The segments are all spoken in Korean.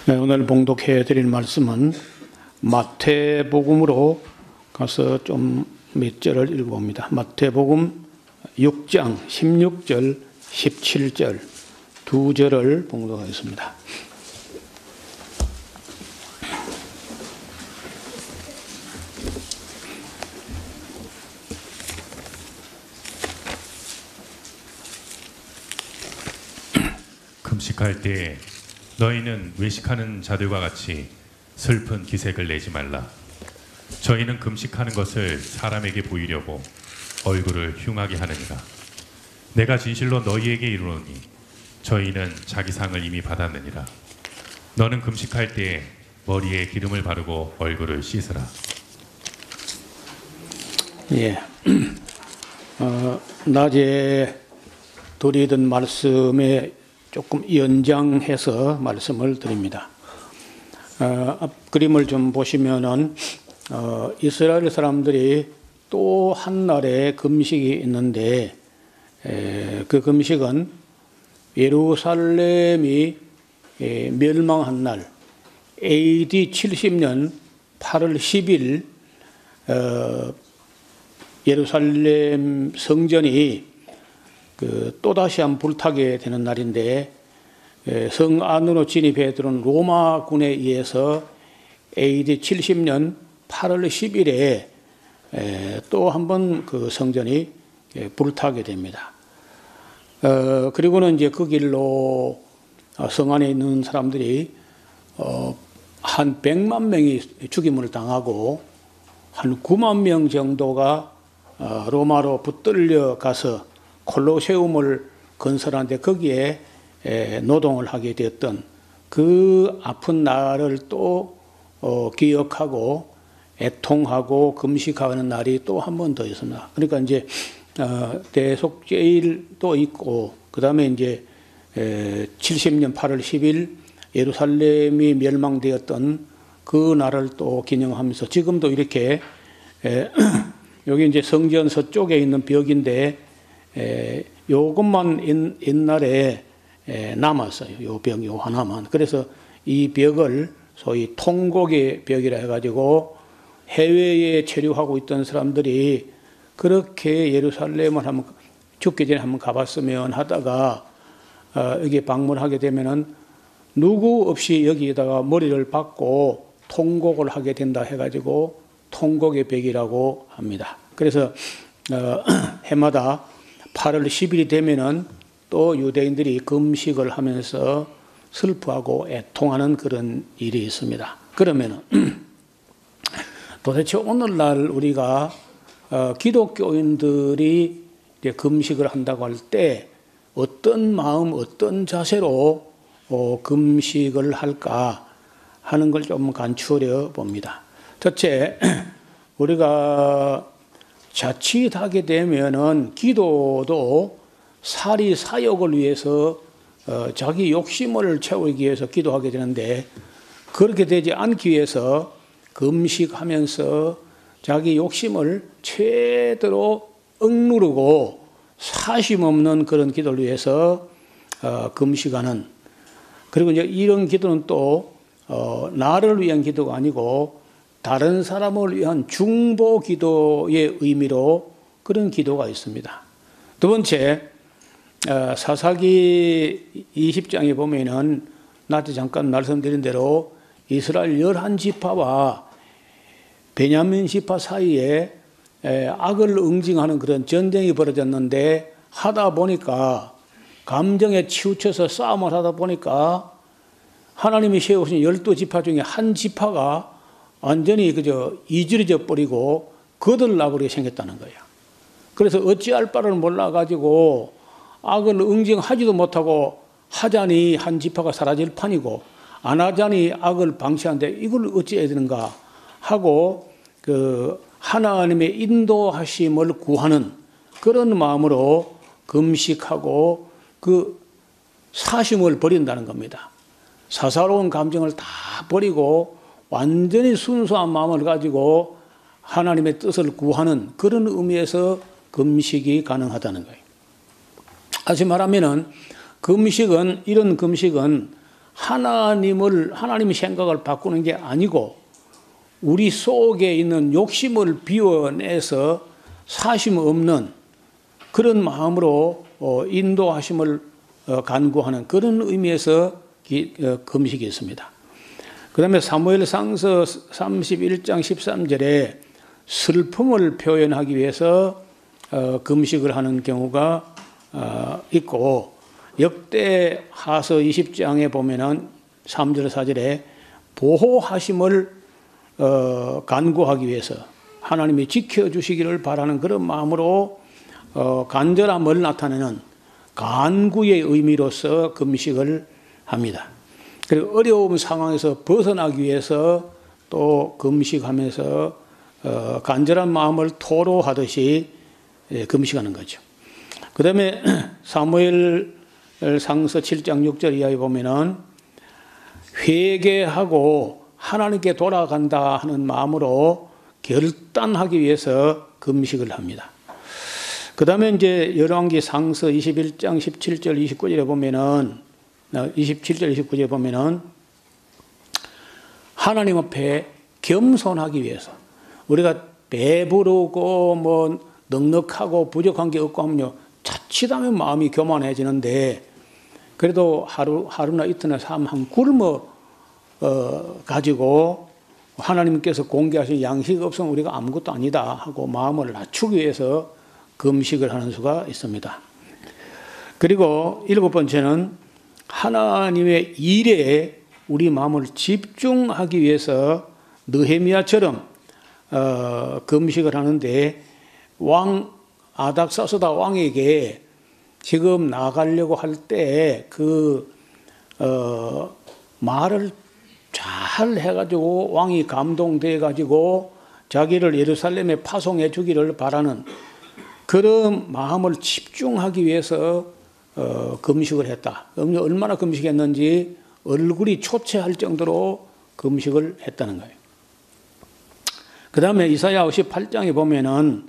네, 오늘 봉독해 드릴 말씀은 마태복음으로 가서 좀 몇 절을 읽어봅니다. 마태복음 6장 16절, 17절 두 절을 봉독하겠습니다. 금식할 때 너희는 외식하는 자들과 같이 슬픈 기색을 내지 말라. 저희는 금식하는 것을 사람에게 보이려고 얼굴을 흉하게 하느니라. 내가 진실로 너희에게 이르노니 저희는 자기 상을 이미 받았느니라. 너는 금식할 때 머리에 기름을 바르고 얼굴을 씻으라. 예, 낮에 드리던 말씀에 조금 연장해서 말씀을 드립니다. 앞 그림을 좀 보시면은 이스라엘 사람들이 또 한 날의 금식이 있는데 그 금식은 예루살렘이 멸망한 날 AD 70년 8월 10일 예루살렘 성전이 또다시 한 불타게 되는 날인데 성 안으로 진입해 들어온 로마군에 의해서 AD 70년 8월 10일에 또 한 번 그 성전이 불타게 됩니다. 그리고는 이제 그 길로 성 안에 있는 사람들이 한 100만 명이 죽임을 당하고 한 9만 명 정도가 로마로 붙들려 가서 콜로세움을 건설하는데 거기에 노동을 하게 되었던 그 아픈 날을 또 기억하고 애통하고 금식하는 날이 또 한 번 더 있습니다. 그러니까 이제 대속죄일도 있고 그 다음에 이제 70년 8월 10일 예루살렘이 멸망되었던 그 날을 또 기념하면서 지금도 이렇게 여기 이제 성전 서쪽에 있는 벽인데 요것만 옛날에 남았어요. 요 벽, 요 하나만. 그래서 이 벽을 소위 통곡의 벽이라 해가지고 해외에 체류하고 있던 사람들이 그렇게 예루살렘을 한번 죽기 전에 한번 가봤으면 하다가 여기 방문하게 되면은 누구 없이 여기에다가 머리를 박고 통곡을 하게 된다 해가지고 통곡의 벽이라고 합니다. 그래서 해마다 8월 10일이 되면은 또 유대인들이 금식을 하면서 슬퍼하고 애통하는 그런 일이 있습니다. 그러면은 도대체 오늘날 우리가 기독교인들이 이제 금식을 한다고 할 때 어떤 마음, 어떤 자세로 금식을 할까 하는 걸 좀 간추려 봅니다. 첫째, 우리가 자칫하게 되면은 기도도 사리 사욕을 위해서 자기 욕심을 채우기 위해서 기도하게 되는데 그렇게 되지 않기 위해서 금식하면서 자기 욕심을 최대로 억누르고 사심 없는 그런 기도를 위해서 금식하는, 그리고 이제 이런 기도는 또 나를 위한 기도가 아니고 다른 사람을 위한 중보 기도의 의미로 그런 기도가 있습니다. 두 번째, 사사기 20장에 보면은 나한테 잠깐 말씀드린 대로 이스라엘 11지파와 베냐민 지파 사이에 악을 응징하는 그런 전쟁이 벌어졌는데 하다 보니까 감정에 치우쳐서 싸움을 하다 보니까 하나님이 세우신 12지파 중에 한 지파가 완전히 그저 이질해져 버리고 거들나버리게 생겼다는 거예요. 그래서 어찌할 바를 몰라가지고 악을 응징하지도 못하고 하자니 한 지파가 사라질 판이고 안 하자니 악을 방치하는데 이걸 어찌해야 되는가 하고 그 하나님의 인도하심을 구하는 그런 마음으로 금식하고 그 사심을 버린다는 겁니다. 사사로운 감정을 다 버리고 완전히 순수한 마음을 가지고 하나님의 뜻을 구하는 그런 의미에서 금식이 가능하다는 거예요. 다시 말하면은 금식은, 이런 금식은 하나님의 생각을 바꾸는 게 아니고 우리 속에 있는 욕심을 비워내서 사심 없는 그런 마음으로 인도하심을 간구하는 그런 의미에서 금식이 있습니다. 그 다음에 사무엘상서 31장 13절에 슬픔을 표현하기 위해서 금식을 하는 경우가 있고, 역대하서 20장에 보면은 3절 4절에 보호하심을 간구하기 위해서 하나님이 지켜주시기를 바라는 그런 마음으로 간절함을 나타내는 간구의 의미로서 금식을 합니다. 그리고 어려운 상황에서 벗어나기 위해서 또 금식하면서 간절한 마음을 토로하듯이 금식하는 거죠. 그 다음에 사무엘상서 7장 6절 이하에 보면은 회개하고 하나님께 돌아간다 하는 마음으로 결단하기 위해서 금식을 합니다. 그 다음에 이제 열왕기 상서 21장 17절 29절에 보면은 27절 29절에 보면은 하나님 앞에 겸손하기 위해서 우리가 배부르고 뭐 넉넉하고 부족한 게 없고 하면요 자칫하면 마음이 교만해지는데 그래도 하루나 이틀이나 한 굶어 가지고 하나님께서 공개하신 양식이 없으면 우리가 아무것도 아니다 하고 마음을 낮추기 위해서 금식을 하는 수가 있습니다. 그리고 7번째는 하나님의 일에 우리 마음을 집중하기 위해서 느헤미야처럼 금식을 하는데 아닥사스다 왕에게 지금 나가려고 할 때 말을 잘 해가지고 왕이 감동돼가지고 자기를 예루살렘에 파송해 주기를 바라는 그런 마음을 집중하기 위해서 금식을 했다. 얼마나 금식했는지 얼굴이 초췌할 정도로 금식을 했다는 거예요. 그 다음에 이사야 58장에 보면은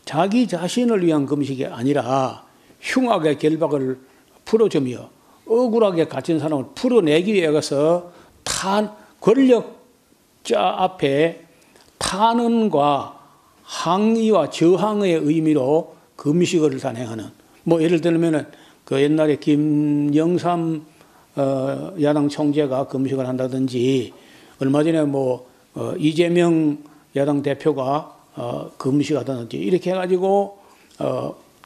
자기 자신을 위한 금식이 아니라 흉악의 결박을 풀어주며 억울하게 갇힌 사람을 풀어내기 위해서 권력자 앞에 탄원과 항의와 저항의 의미로 금식을 단행하는, 뭐 예를 들면은 그 옛날에 김영삼 야당 총재가 금식을 한다든지, 얼마 전에 뭐 이재명 야당 대표가 금식하다든지 이렇게 해가지고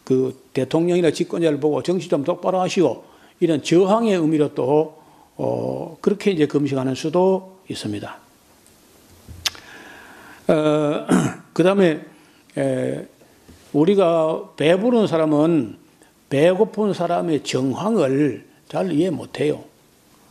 그 대통령이나 집권자를 보고 정신 좀 똑바로 하시오, 이런 저항의 의미로 또 그렇게 이제 금식하는 수도 있습니다. 그 다음에 우리가 배부른 사람은 배고픈 사람의 정황을 잘 이해 못해요.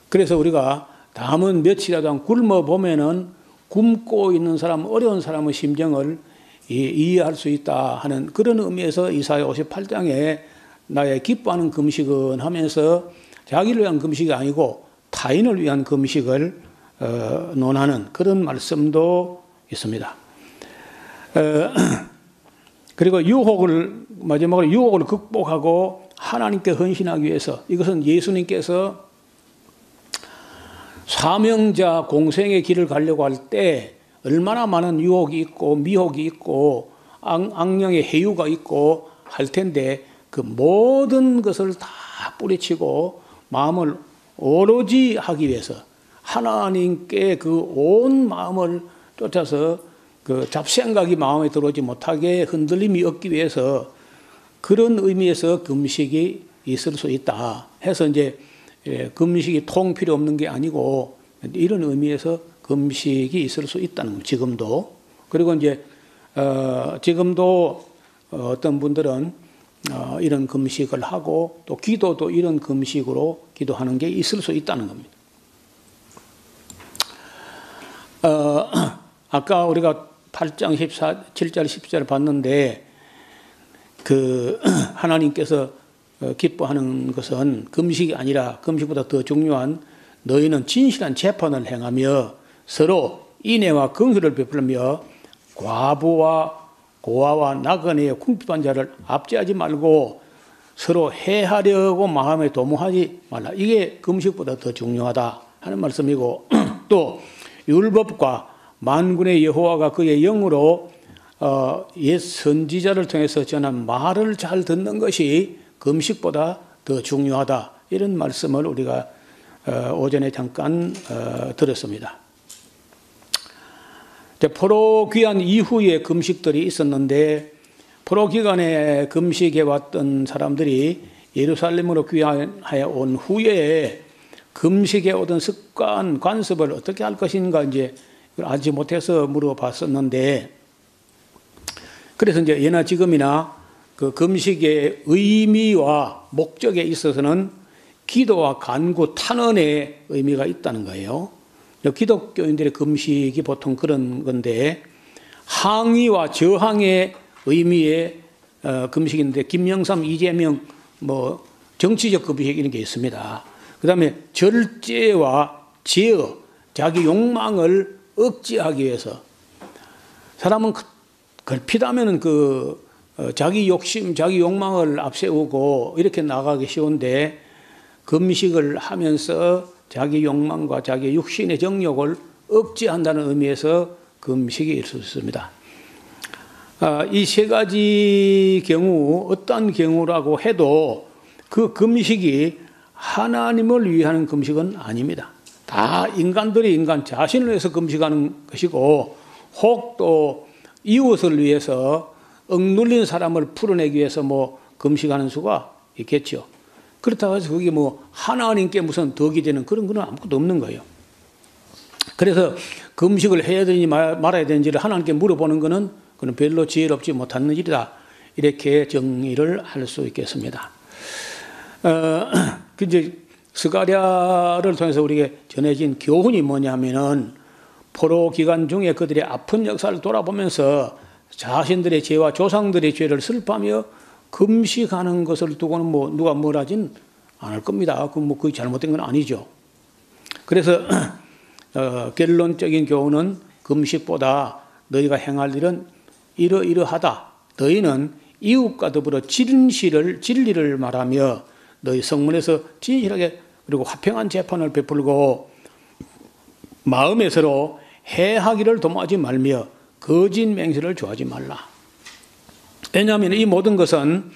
그래서 우리가 남은 며칠이라도 안 굶어 보면은 굶고 있는 사람, 어려운 사람의 심정을 이해할 수 있다 하는 그런 의미에서 이사야 58장에 나의 기뻐하는 금식은 하면서 자기를 위한 금식이 아니고 타인을 위한 금식을 논하는 그런 말씀도 있습니다. 그리고 마지막으로 유혹을 극복하고 하나님께 헌신하기 위해서, 이것은 예수님께서 사명자 공생의 길을 가려고 할 때 얼마나 많은 유혹이 있고 미혹이 있고 악령의 해유가 있고 할 텐데 그 모든 것을 다 뿌리치고 마음을 오로지 하기 위해서 하나님께 그 온 마음을 쫓아서 그 잡생각이 마음에 들어오지 못하게 흔들림이 없기 위해서 그런 의미에서 금식이 있을 수 있다 해서 이제 금식이 통 필요 없는 게 아니고 이런 의미에서 금식이 있을 수 있다는 거예요. 지금도. 그리고 이제 지금도 어떤 분들은 이런 금식을 하고 또 기도도 이런 금식으로 기도하는 게 있을 수 있다는 겁니다. 아까 우리가 8장 7절 10절을 봤는데 그 하나님께서 기뻐하는 것은 금식이 아니라 금식보다 더 중요한 너희는 진실한 재판을 행하며 서로 인애와 긍휼을 베풀며 과부와 고아와 나그네의 궁핍한 자를 압제하지 말고 서로 해하려고 마음에 도모하지 말라. 이게 금식보다 더 중요하다 하는 말씀이고, 또 율법과 만군의 여호와가 그의 영으로 옛 선지자를 통해서 전한 말을 잘 듣는 것이 금식보다 더 중요하다. 이런 말씀을 우리가 오전에 잠깐 들었습니다. 포로 귀환 이후에 금식들이 있었는데, 포로 기간에 금식해 왔던 사람들이 예루살렘으로 귀환해 온 후에 금식에 오던 습관, 관습을 어떻게 할 것인가 이제 알지 못해서 물어봤었는데, 그래서 이제 예나 지금이나 그 금식의 의미와 목적에 있어서는 기도와 간구, 탄원의 의미가 있다는 거예요. 기독교인들의 금식이 보통 그런 건데, 항의와 저항의 의미의 금식인데, 김영삼, 이재명, 뭐 정치적 금식 이런 게 있습니다. 그 다음에 절제와 제어, 자기 욕망을 억제하기 위해서, 사람은 걸핏하면 자기 욕심, 자기 욕망을 앞세우고 이렇게 나가기 쉬운데, 금식을 하면서 자기 욕망과 자기 육신의 정욕을 억제한다는 의미에서 금식이 있을 수 있습니다. 이 세 가지 경우, 어떤 경우라고 해도 그 금식이 하나님을 위한 금식은 아닙니다. 다 인간들이 인간 자신을 위해서 금식하는 것이고, 혹 또 이웃을 위해서 억눌린 사람을 풀어내기 위해서 뭐 금식하는 수가 있겠죠. 그렇다고 해서 그게 뭐 하나님께 무슨 덕이 되는 그런 건 아무것도 없는 거예요. 그래서 금식을 해야 되는지 말아야 되는지를 하나님께 물어보는 것은 그는 별로 지혜롭지 못한 일이다. 이렇게 정의를 할 수 있겠습니다. 이제 스가랴를 통해서 우리에게 전해진 교훈이 뭐냐면은, 포로 기간 중에 그들의 아픈 역사를 돌아보면서 자신들의 죄와 조상들의 죄를 슬퍼하며 금식하는 것을 두고는 뭐 누가 뭘 하진 않을 겁니다. 그게 잘못된 건 아니죠. 그래서 결론적인 교훈은 금식보다 너희가 행할 일은 이러이러하다. 너희는 이웃과 더불어 진리를 말하며 너희 성문에서 진실하게 그리고 화평한 재판을 베풀고 마음에 서로 해하기를 도모하지 말며 거짓 맹세를 좋아하지 말라. 왜냐하면 이 모든 것은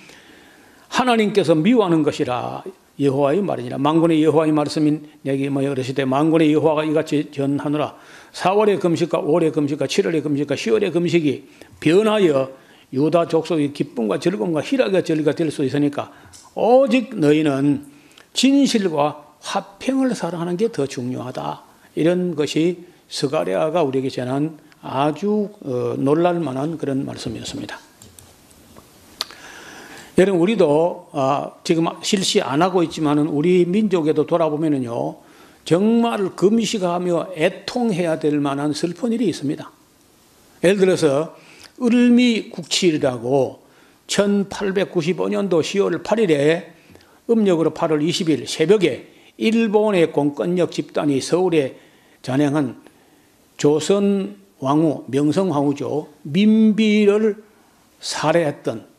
하나님께서 미워하는 것이라. 여호와의 말이니라. 만군의 여호와의 말씀인 내게 뭐여 이르시되, 만군의 여호와가 이같이 전하노라. 4월의 금식과 5월의 금식과 7월의 금식과 10월의 금식이 변하여 유다 족속의 기쁨과 즐거움과 희락의 절기가 될 수 있으니까 오직 너희는 진실과 화평을 사랑하는 게 더 중요하다. 이런 것이 스가랴가 우리에게 전한 아주 놀랄만한 그런 말씀이었습니다. 여러분, 우리도 지금 실시 안 하고 있지만은 우리 민족에도 돌아보면은요, 정말 금식하며 애통해야 될 만한 슬픈 일이 있습니다. 예를 들어서 을미국칠이라고 1895년도 10월 8일에 음력으로 8월 20일 새벽에 일본의 공권력 집단이 서울에 잔행한 조선 왕후, 명성황후죠, 민비를 살해했던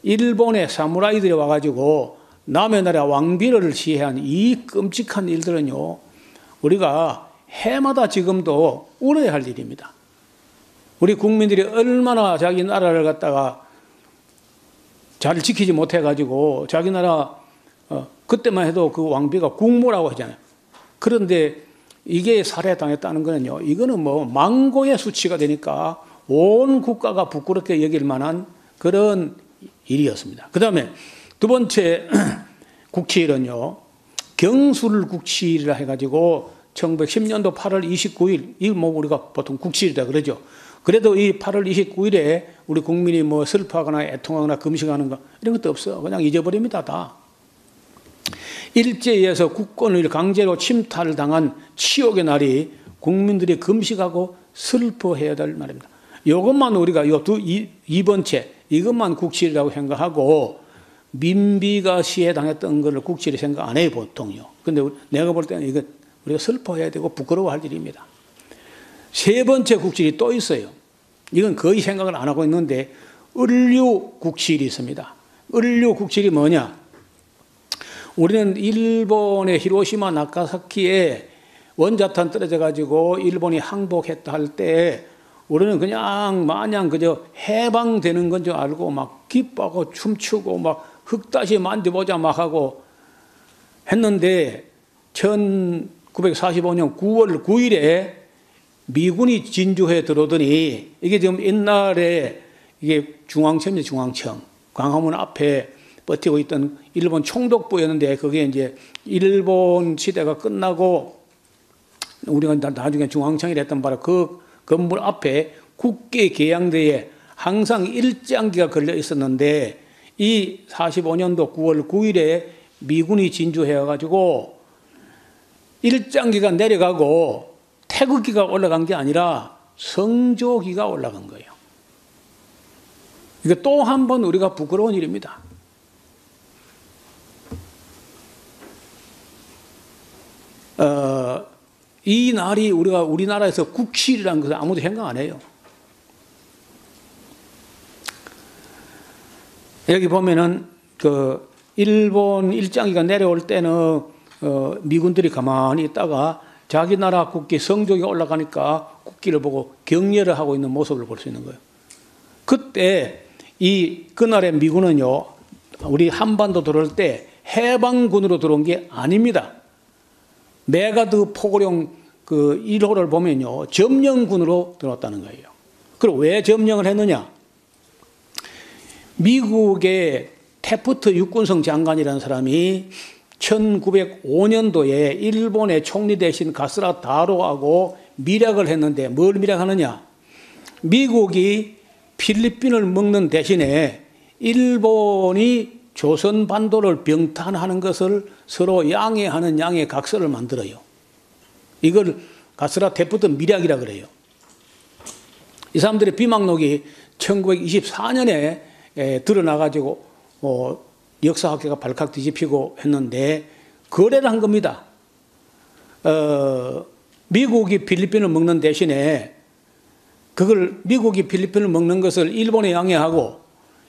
일본의 사무라이들이 와가지고 남의 나라 왕비를 시해한 이 끔찍한 일들은요, 우리가 해마다 지금도 울어야 할 일입니다. 우리 국민들이 얼마나 자기 나라를 갖다가 잘 지키지 못해가지고 자기 나라 그때만 해도 그 왕비가 국모라고 하잖아요. 그런데 이게 살해당했다는 거는요, 이거는 뭐 망고의 수치가 되니까 온 국가가 부끄럽게 여길 만한 그런 일이었습니다. 그 다음에 두 번째 국치일은요, 경술국치일이라 해가지고 1910년도 8월 29일, 이 뭐 우리가 보통 국치일이라 그러죠. 그래도 이 8월 29일에 우리 국민이 뭐 슬퍼하거나 애통하거나 금식하는 거 이런 것도 없어. 그냥 잊어버립니다, 다. 일제에서 국권을 강제로 침탈당한 치욕의 날이 국민들이 금식하고 슬퍼해야 될 날입니다. 이것만 우리가 이 번째 이것만 국치일이라고 생각하고 민비가 시해당했던 것을 국치일 생각 안 해요, 보통요. 근데 내가 볼 때는 이거 우리가 슬퍼해야 되고 부끄러워할 일입니다. 세 번째 국치일이 또 있어요. 이건 거의 생각을 안 하고 있는데 을류 국치일이 있습니다. 을류 국칠이 뭐냐? 우리는 일본의 히로시마 나가사키에 원자탄 떨어져 가지고 일본이 항복했다 할 때 우리는 그냥 마냥 그저 해방되는 건 줄 알고 막 기뻐하고 춤추고 막 흙다시 만져보자 막 하고 했는데 1945년 9월 9일에 미군이 진주해 들어오더니 이게 지금 옛날에 이게 중앙청이죠, 중앙청. 광화문 앞에 버티고 있던 일본 총독부였는데 그게 이제 일본 시대가 끝나고 우리가 나중에 중앙청이 됐던 바로 그 건물 앞에 국회 계양대에 항상 일장기가 걸려 있었는데 이 45년도 9월 9일에 미군이 진주해가지고 일장기가 내려가고 태극기가 올라간 게 아니라 성조기가 올라간 거예요. 이게 또 한 번 우리가 부끄러운 일입니다. 이 날이 우리나라에서 국시일이라는 것을 아무도 생각 안 해요. 여기 보면은 그 일본 일장기가 내려올 때는 미군들이 가만히 있다가 자기 나라 국기 성조기가 올라가니까 국기를 보고 격려를 하고 있는 모습을 볼 수 있는 거예요. 그때 그날의 미군은요, 우리 한반도 들어올 때 해방군으로 들어온 게 아닙니다. 메가드 포고령 그 1호를 보면요, 점령군으로 들어왔다는 거예요. 그럼 왜 점령을 했느냐? 미국의 태프트 육군성 장관이라는 사람이 1905년도에 일본의 총리 대신 가스라 다로하고 밀약을 했는데 뭘 밀약하느냐? 미국이 필리핀을 먹는 대신에 일본이 조선 반도를 병탄하는 것을 서로 양해하는 양해 각서를 만들어요. 이걸 가스라 태프트 밀약이라 그래요. 이 사람들의 비망록이 1924년에 드러나가지고 역사학계가 발칵 뒤집히고 했는데 거래를 한 겁니다. 미국이 필리핀을 먹는 대신에 그걸 미국이 필리핀을 먹는 것을 일본에 양해하고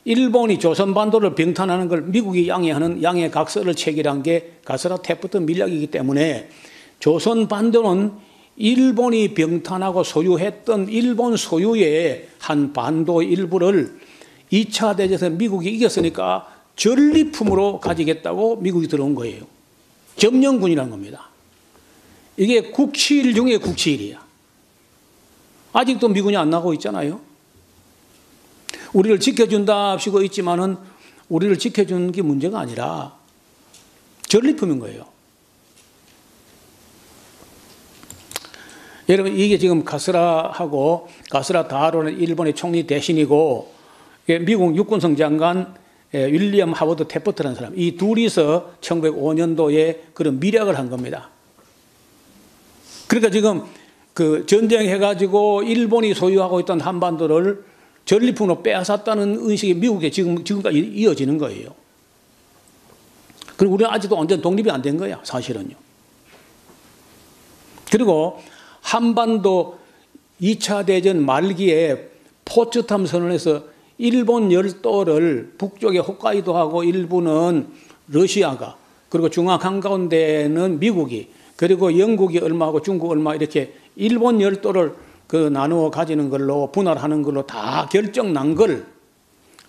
일본이 조선반도를 병탄하는 걸 미국이 양해하는 양해 각서를 체결한 게 가스라 태프트 밀약이기 때문에 조선반도는 일본이 병탄하고 소유했던 일본 소유의 한 반도 일부를 2차 대전에서 미국이 이겼으니까 전리품으로 가지겠다고 미국이 들어온 거예요. 점령군이라는 겁니다. 이게 국치일 중에 국치일이야. 아직도 미군이 안 나가고 있잖아요. 우리를 지켜준다 하시고 있지만은 우리를 지켜주는 게 문제가 아니라 전리품인 거예요. 여러분, 이게 지금 가스라하고 가스라 다로는 일본의 총리 대신이고 미국 육군성 장관 윌리엄 하워드 태퍼트라는 사람, 이 둘이서 1905년도에 그런 밀약을 한 겁니다. 그러니까 지금 그 전쟁해가지고 일본이 소유하고 있던 한반도를 전리품으로 빼앗았다는 의식이 미국에 지금까지 이어지는 거예요. 그리고 우리는 아직도 완전 독립이 안 된 거야, 사실은요. 그리고 한반도 2차 대전 말기에 포츠담 선언에서 일본 열도를 북쪽에 홋카이도하고 일부는 러시아가, 그리고 중앙 한가운데는 미국이, 그리고 영국이 얼마하고 중국 얼마 이렇게 일본 열도를 나누어 가지는 걸로 분할하는 걸로 다 결정 난 걸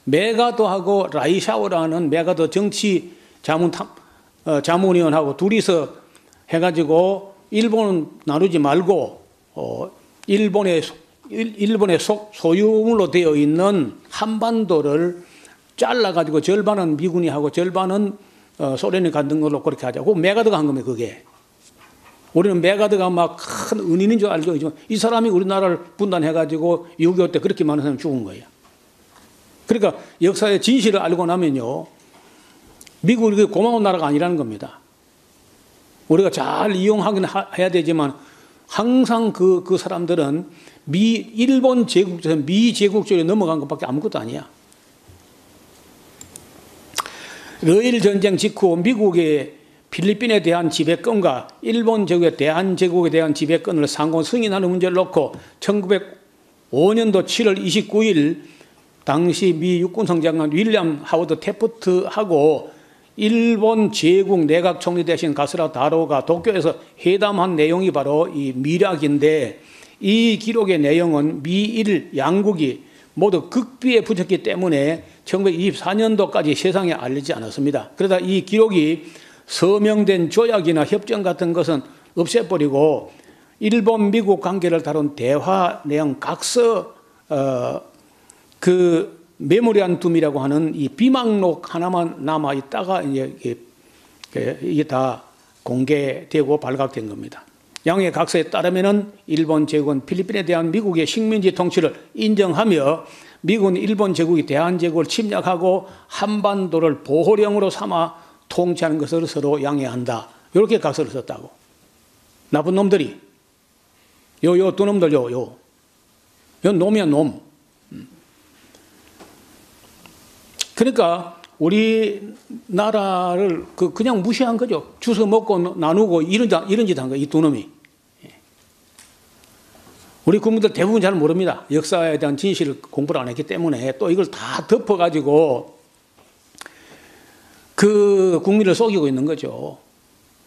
메가더하고 라이샤오라는 메가더 정치 자문위원하고 둘이서 해가지고 일본은 나누지 말고 일본의 소유물로 되어 있는 한반도를 잘라가지고 절반은 미군이 하고 절반은 소련이 갖는 걸로 그렇게 하자고 메가더가 한 겁니다. 그게. 우리는 메가더가 막 큰 은인인 줄 알고 있지만 이 사람이 우리나라를 분단해가지고 6.25 때 그렇게 많은 사람이 죽은 거예요. 그러니까 역사의 진실을 알고 나면요, 미국이 고마운 나라가 아니라는 겁니다. 우리가 잘 이용하긴 해야 되지만 항상 그 사람들은 일본 제국에서 미 제국주의로 넘어간 것밖에 아무것도 아니야. 러일 전쟁 직후 미국의 필리핀에 대한 지배권과 일본 제국의 대한제국에 대한 지배권을 상호 승인하는 문제를 놓고 1905년도 7월 29일 당시 미 육군성장관 윌리엄 하워드 태프트하고 일본 제국 내각 총리 대신 가스라 다로가 도쿄에서 회담한 내용이 바로 이 미락인데, 이 기록의 내용은 미일 양국이 모두 극비에 붙였기 때문에 1924년도까지 세상에 알리지 않았습니다. 그러다 이 기록이 서명된 조약이나 협정 같은 것은 없애버리고 일본 미국 관계를 다룬 대화 내용 각서 그 메모리안툼이라고 하는 이 비망록 하나만 남아 있다가 이제 이게 다 공개되고 발각된 겁니다. 양의 각서에 따르면은 일본 제국은 필리핀에 대한 미국의 식민지 통치를 인정하며 미국은 일본 제국이 대한제국을 침략하고 한반도를 보호령으로 삼아 통치하는 것을 서로 양해한다. 이렇게 각서를 썼다고. 나쁜 놈들이 요 두 놈들 요 놈이야 놈. 그러니까 우리나라를 그냥 무시한 거죠. 주워 먹고 나누고 이런 짓 한 거예요. 이 두 놈이. 우리 국민들 대부분 잘 모릅니다. 역사에 대한 진실을 공부를 안 했기 때문에 또 이걸 다 덮어가지고 그 국민을 속이고 있는 거죠.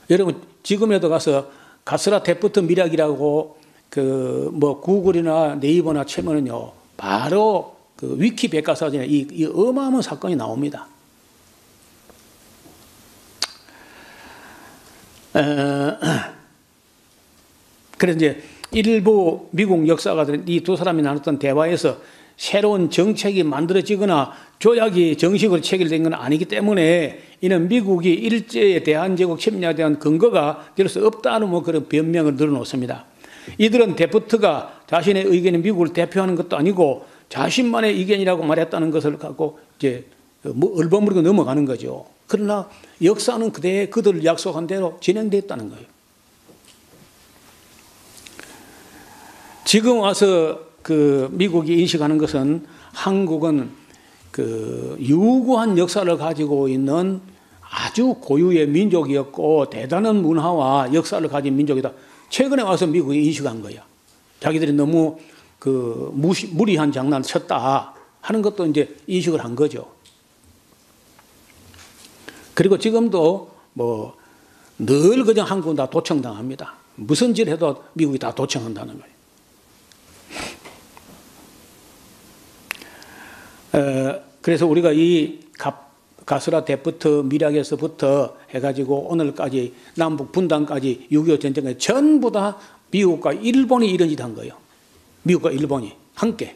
여러분 지금에도 가서 가스라 데프트 미락이라고 그 뭐 구글이나 네이버나 치면은요 바로 그 위키 백과사전에 이 어마어마한 사건이 나옵니다. 그래서 이제 일부 미국 역사가들은 이 두 사람이 나눴던 대화에서 새로운 정책이 만들어지거나 조약이 정식으로 체결된 건 아니기 때문에 이는 미국이 일제의 대한제국 침략에 대한 근거가 될 수 없다는 뭐 그런 변명을 늘어놓습니다. 이들은 데프트가 자신의 의견이 미국을 대표하는 것도 아니고 자신만의 의견이라고 말했다는 것을 갖고 이제 얼버무리고 넘어가는 거죠. 그러나 역사는 그들 약속한 대로 진행됐다는 거예요. 지금 와서 그 미국이 인식하는 것은 한국은 그 유구한 역사를 가지고 있는 아주 고유의 민족이었고 대단한 문화와 역사를 가진 민족이다. 최근에 와서 미국이 인식한 거야. 자기들이 너무 그 무리한 장난을 쳤다 하는 것도 이제 인식을 한 거죠. 그리고 지금도 뭐 늘 그냥 한국은 다 도청당합니다. 무슨 짓을 해도 미국이 다 도청한다는 거예요. 그래서 우리가 이 가스라 데프트 미락에서부터 해가지고 오늘까지 남북 분단까지 6.25 전쟁까지 전부 다 미국과 일본이 이런 짓 한 거예요. 미국과 일본이 함께.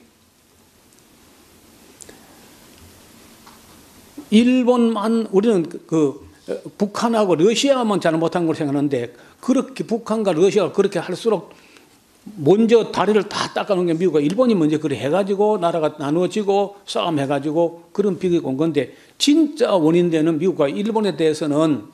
일본만 우리는 북한하고 러시아만 잘못한 걸 생각하는데 그렇게 북한과 러시아가 그렇게 할수록 먼저 다리를 다 닦아놓은 게 미국과 일본이 먼저 그래 해가지고 나라가 나누어지고 싸움 해가지고 그런 비극이 온 건데 진짜 원인되는 미국과 일본에 대해서는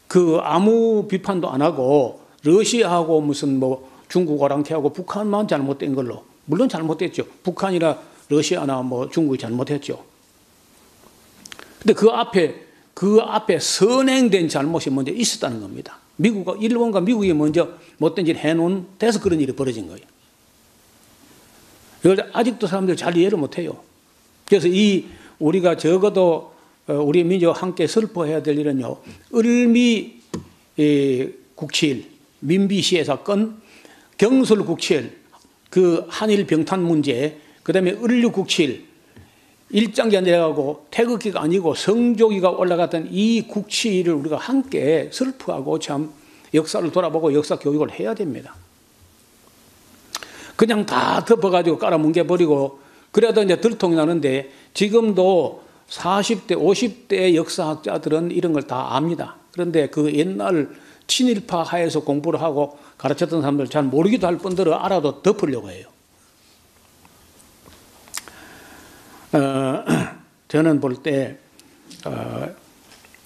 그 아무 비판도 안 하고 러시아하고 무슨 뭐 중국 오랑캐하고 북한만 잘못된 걸로 물론 잘못됐죠. 북한이나 러시아나 뭐 중국이 잘못했죠. 근데 그 앞에 선행된 잘못이 먼저 있었다는 겁니다. 미국과 일본과 미국이 먼저 못된 짓을 해놓은 데서 그런 일이 벌어진 거예요. 이걸 아직도 사람들이 잘 이해를 못해요. 그래서 우리가 적어도 우리 민족 함께 슬퍼해야 될 일은요. 을미 9.7 민비시해 사건, 경술 9.7 그 한일 병탄 문제, 그 다음에 을류 9.7 일장기가 내려가고 태극기가 아니고 성조기가 올라갔던 이 9.7을 우리가 함께 슬퍼하고 참 역사를 돌아보고 역사 교육을 해야 됩니다. 그냥 다 덮어가지고 깔아뭉개버리고 그래도 이제 들통이 나는데 지금도 40대, 50대 역사학자들은 이런 걸 다 압니다. 그런데 그 옛날 친일파 하에서 공부를 하고 가르쳤던 사람들 잘 모르기도 할 뿐더러 알아도 덮으려고 해요. 저는 볼 때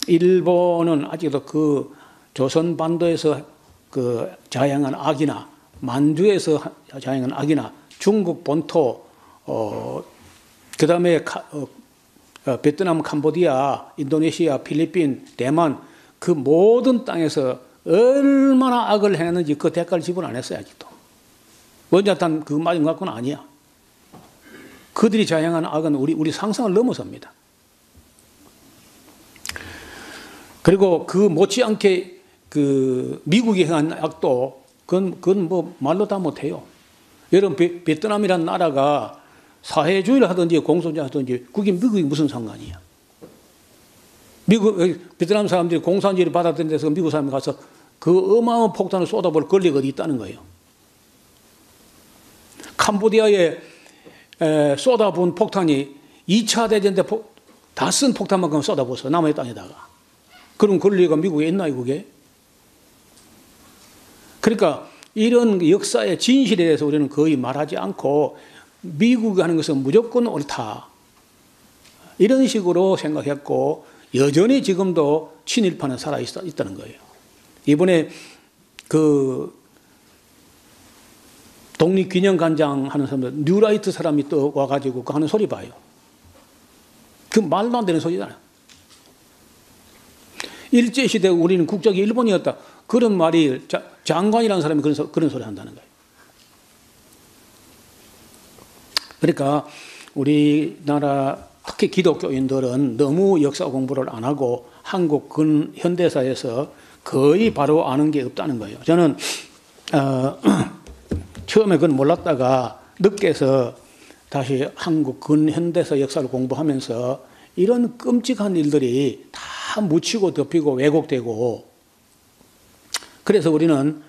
일본은 아직도 그 조선 반도에서 그 자행한 악이나 만주에서 자행한 악이나 중국 본토 그 다음에 베트남, 캄보디아, 인도네시아, 필리핀, 대만 그 모든 땅에서 얼마나 악을 행했는지 그 대가를 지불 안 했어요. 아직도 원자탄 그 맞은 것 같고는 아니야. 그들이 자행한 악은 우리 상상을 넘어섭니다. 그리고 그 못지않게 그 미국이 행한 악도 그건 뭐 말로 다 못해요. 여러분 베트남이라는 나라가 사회주의를 하든지 공산주의를 하든지 그게 미국이 무슨 상관이야. 베트남 사람들이 공산주의를 받아들인 데서 미국 사람이 가서 그 어마어마한 폭탄을 쏟아볼 권리가 어디 있다는 거예요. 캄보디아에 쏟아본 폭탄이 2차 대전 때 다 쓴 폭탄만큼 쏟아부었어. 남의 땅에다가. 그런 권리가 미국에 있나요, 그게? 그러니까 이런 역사의 진실에 대해서 우리는 거의 말하지 않고 미국이 하는 것은 무조건 옳다. 이런 식으로 생각했고 여전히 지금도 친일파는 살아있다는 거예요. 이번에 그 독립기념관장 하는 사람들, 뉴라이트 사람이 또 와가지고 그 하는 소리 봐요. 그 말도 안 되는 소리잖아요. 일제시대 우리는 국적이 일본이었다. 그런 말이 장관이라는 사람이 그런 소리 한다는 거예요. 그러니까 우리나라 특히 기독교인들은 너무 역사 공부를 안 하고 한국 근현대사에서 거의 바로 아는 게 없다는 거예요. 저는 처음에 그건 몰랐다가 늦게서 다시 한국 근현대사 역사를 공부하면서 이런 끔찍한 일들이 다 묻히고 덮이고 왜곡되고 그래서 우리는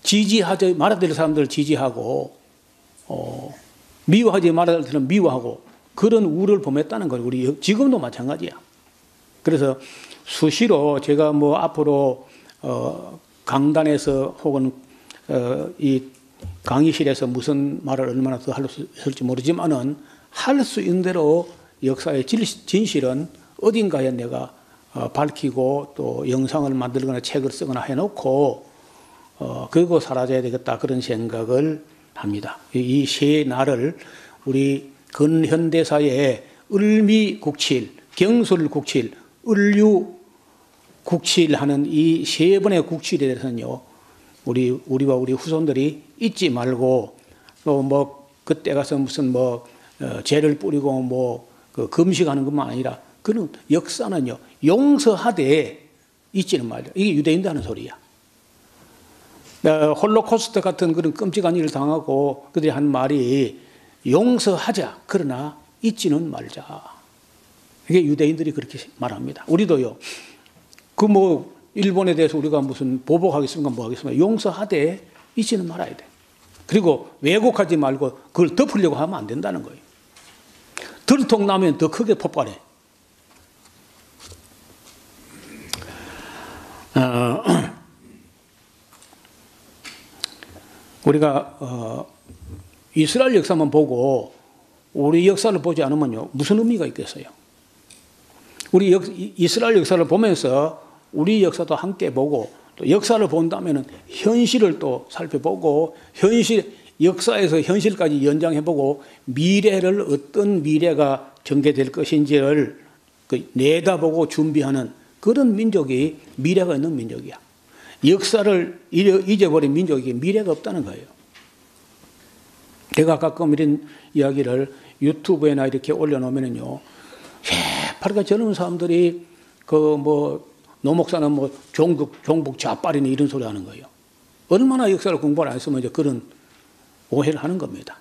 지지하지 말아야 될 사람들을 지지하고 미워하지 말아야 될 사람을 미워하고 그런 우를 범했다는 거예요. 우리 지금도 마찬가지야. 그래서 수시로 제가 뭐 앞으로 강단에서 혹은 이 강의실에서 무슨 말을 얼마나 더 할 수 있을지 모르지만은 할 수 있는 대로 역사의 진실은 어딘가에 내가 밝히고 또 영상을 만들거나 책을 쓰거나 해놓고 그리고 사라져야 되겠다 그런 생각을 합니다. 이 세 날을 우리 근현대사의 을미국칠, 경술국칠, 을유국칠하는 이 세 번의 국칠에 대해서는요. 우리와 우리 후손들이 잊지 말고 또 뭐 그때 가서 무슨 뭐 죄를 뿌리고 뭐 그 금식하는 것만 아니라 그는 역사는요 용서하되 잊지는 말자. 이게 유대인도 하는 소리야. 홀로코스트 같은 그런 끔찍한 일을 당하고 그들이 한 말이 용서하자 그러나 잊지는 말자. 이게 유대인들이 그렇게 말합니다. 우리도요. 그 뭐 일본에 대해서 우리가 무슨 보복하겠습니까 뭐 하겠습니까 용서하되 잊지는 말아야 돼. 그리고 왜곡하지 말고 그걸 덮으려고 하면 안 된다는 거예요. 들통 나면 더 크게 폭발해. 우리가 이스라엘 역사만 보고 우리 역사를 보지 않으면요 무슨 의미가 있겠어요? 우리 이스라엘 역사를 보면서 우리 역사도 함께 보고 또 역사를 본다면은 현실을 또 살펴보고 역사에서 현실까지 연장해보고 미래를 어떤 미래가 전개될 것인지를 내다보고 준비하는 그런 민족이 미래가 있는 민족이야. 역사를 잊어버린 민족에게 미래가 없다는 거예요. 제가 가끔 이런 이야기를 유튜브에나 이렇게 올려놓으면요, 새파랗게 젊은 사람들이 노목사는 뭐 종북 좌빨이니 이런 소리 하는 거예요. 얼마나 역사를 공부를 안 했으면 이제 그런 오해를 하는 겁니다.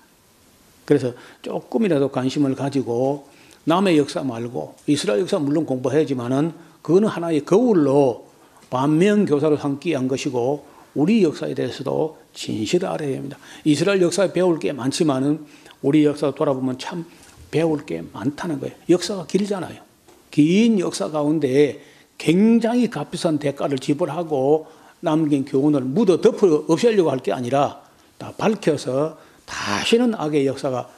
그래서 조금이라도 관심을 가지고 남의 역사 말고 이스라엘 역사 물론 공부해야지만은 그거는 하나의 거울로 반면교사로 삼기 위한 것이고 우리 역사에 대해서도 진실을 알아야 합니다. 이스라엘 역사에 배울 게 많지만은 우리 역사 돌아보면 참 배울 게 많다는 거예요. 역사가 길잖아요. 긴 역사 가운데 굉장히 값비싼 대가를 지불하고 남긴 교훈을 묻어 덮어 없애려고 할 게 아니라 다 밝혀서 다시는 악의 역사가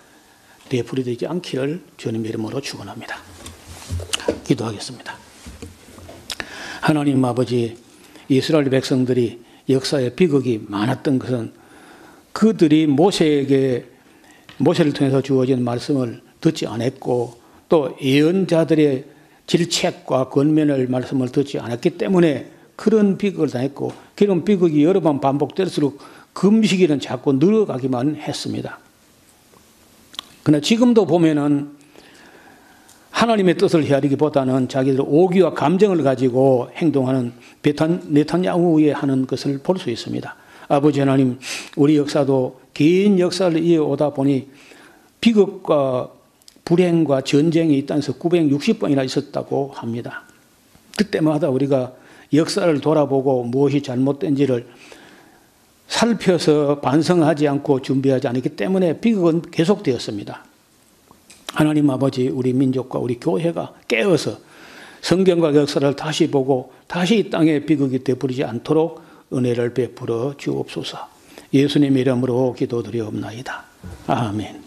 되풀이되지 않기를 주님 이름으로 축원합니다. 기도하겠습니다. 하나님 아버지, 이스라엘 백성들이 역사에 비극이 많았던 것은 그들이 모세를 통해서 주어진 말씀을 듣지 않았고 또 예언자들의 질책과 권면을 말씀을 듣지 않았기 때문에 그런 비극을 당했고 그런 비극이 여러 번 반복될수록 금식일은 자꾸 늘어가기만 했습니다. 그러나 지금도 보면은 하나님의 뜻을 헤아리기보다는 자기들 오기와 감정을 가지고 행동하는 네탄야후에 하는 것을 볼 수 있습니다. 아버지 하나님, 우리 역사도 긴 역사를 이어오다 보니 비극과 불행과 전쟁이 이 땅에서 960번이나 있었다고 합니다. 그때마다 우리가 역사를 돌아보고 무엇이 잘못된지를 살펴서 반성하지 않고 준비하지 않기 때문에 비극은 계속되었습니다. 하나님 아버지, 우리 민족과 우리 교회가 깨어서 성경과 역사를 다시 보고 다시 이 땅에 비극이 되어버리지 않도록 은혜를 베풀어 주옵소서. 예수님의 이름으로 기도드리옵나이다. 아멘.